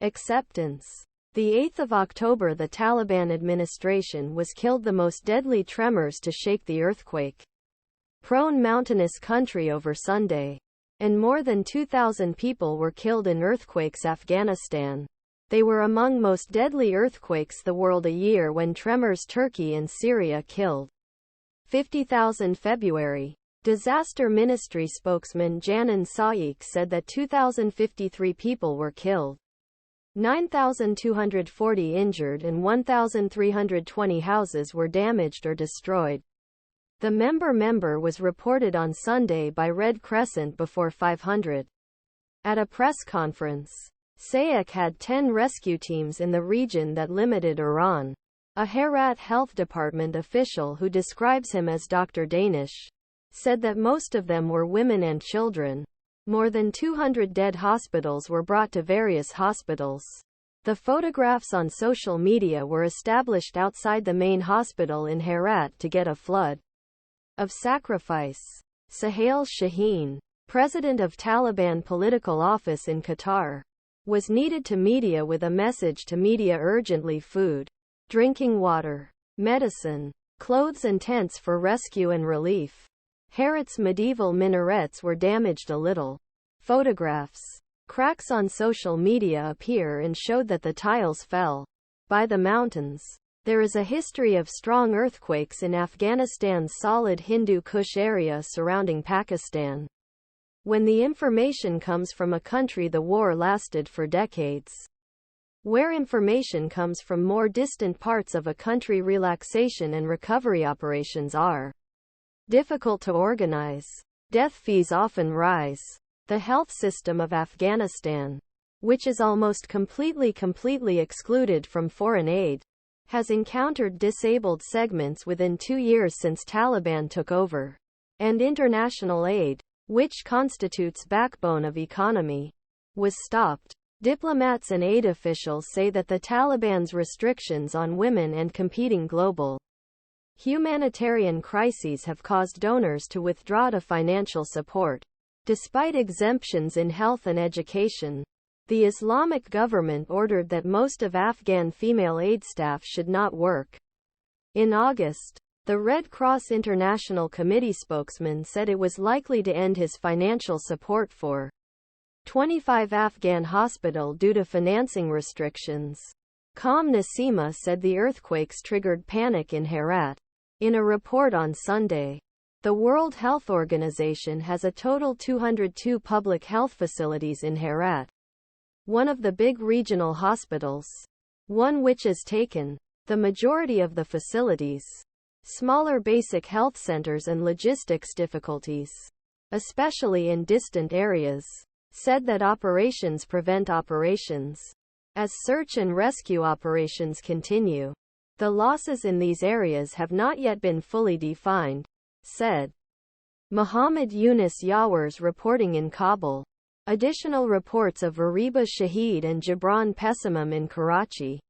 Acceptance. The 8th of October, the Taliban administration was killed the most deadly tremors to shake the earthquake-prone mountainous country over Sunday. And more than 2,000 people were killed in earthquakes. Afghanistan. They were among most deadly earthquakes the world a year when tremors. Turkey and Syria killed 50,000. February. Disaster Ministry spokesman Canan Saik said that 2,053 people were killed, 9,240 injured and 1,320 houses were damaged or destroyed. The member was reported on Sunday by Red Crescent before 500. At a press conference, Saik had 10 rescue teams in the region that limited Iran. A Herat Health Department official who describes him as Dr. Danish said that most of them were women and children. More than 200 dead hospitals were brought to various hospitals. The photographs on social media were established outside the main hospital in Herat to get a flood of sacrifice. Suhail Shaheen, president of Taliban political office in Qatar, was needed to media with a message to media urgently: food, drinking water, medicine, clothes and tents for rescue and relief. Herat's medieval minarets were damaged a little. Photographs. Cracks on social media appear and showed that the tiles fell by the mountains. There is a history of strong earthquakes in Afghanistan's solid Hindu Kush area surrounding Pakistan. When the information comes from a country, the war lasted for decades. Where information comes from more distant parts of a country, relaxation and recovery operations are difficult to organize. Death fees often rise. The health system of Afghanistan, which is almost completely excluded from foreign aid, has encountered disabled segments within 2 years since Taliban took over. And international aid, which constitutes backbone of economy, was stopped. Diplomats and aid officials say that the Taliban's restrictions on women and competing global humanitarian crises have caused donors to withdraw to financial support. Despite exemptions in health and education, the Islamic government ordered that most of Afghan female aid staff should not work. In August, the Red Cross International Committee spokesman said it was likely to end his financial support for 25 Afghan hospitals due to financing restrictions. Qam Nasima said the earthquakes triggered panic in Herat. In a report on Sunday, the World Health Organization has a total 202 public health facilities in Herat, one of the big regional hospitals, one which has taken the majority of the facilities. Smaller basic health centers and logistics difficulties, especially in distant areas, said that operations prevent operations. As search and rescue operations continue, the losses in these areas have not yet been fully defined, said Muhammad Yunus Yawars, reporting in Kabul. Additional reports of Ariba Shahid and Gibran Pessimum in Karachi